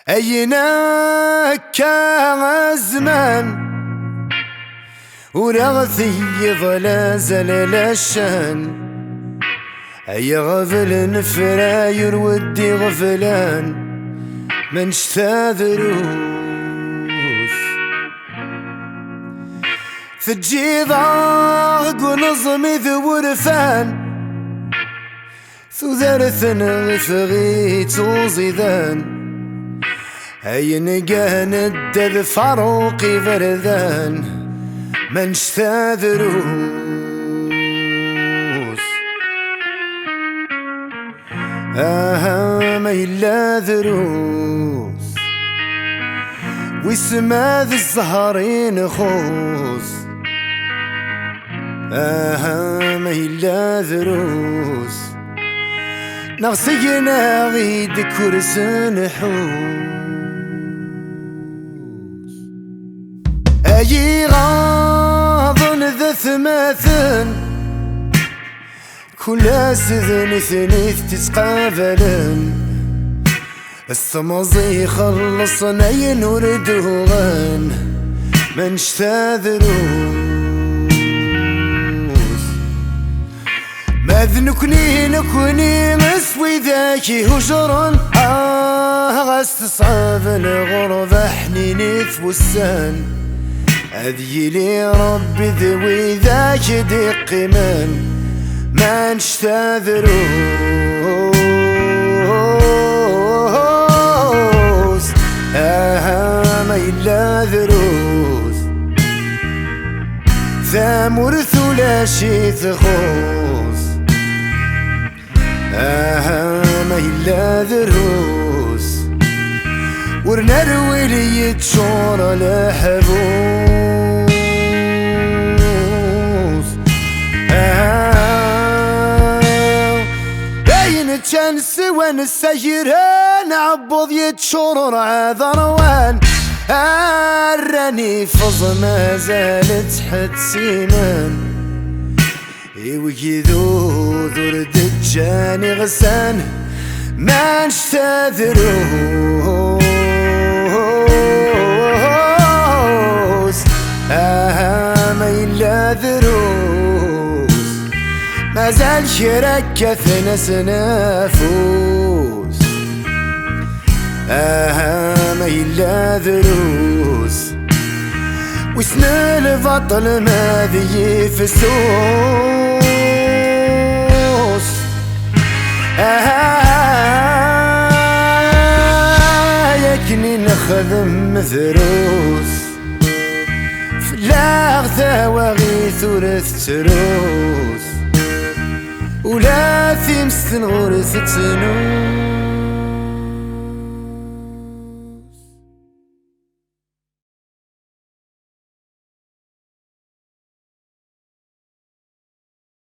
أينك كازمان ورغثي يظل زلل الشان أي غفل نفراير ودي غفلان من شتاذروس ثجي ضاق ونظمي ذو ورفان ثوذرثن غفغي توزيذان هاي نقان الدذ فاروقي فردان من شتاذروس ما إلا ذروس ويسما ذي الزهرين خوص ما إلا ذروس نغسي ناغيد كرس نحوس أي غاضن ذا ثماثن كل سذن ثنيث تسقابلن السمازي يخلصنا ينور دوغن من شتاذروس ما ذنكني نكوني مسوي ذاكي هجرا غاستصعب الغربة حنيني ثوسان أذي لي ربي ذوي ذاك دقي من شتاذروس ما إلا ذروس ثامر ثلاشي ثخوص ما إلا ذروس ورنروي لي تشور لحبوس باين كان سوى السيران عبض يتشور عذروان راني فض ما زالت حد سيمان ويذو ذر دجاني غسان ما نشتاذروس ما إلا ذروس ما زال شرك ثنس نفوس ما إلا ذروس وسن البطل ما ذي فسوس يكني نخدم ذروس فلاغ ثواغي ثورث تروس ولا ثيمس غورث تنوس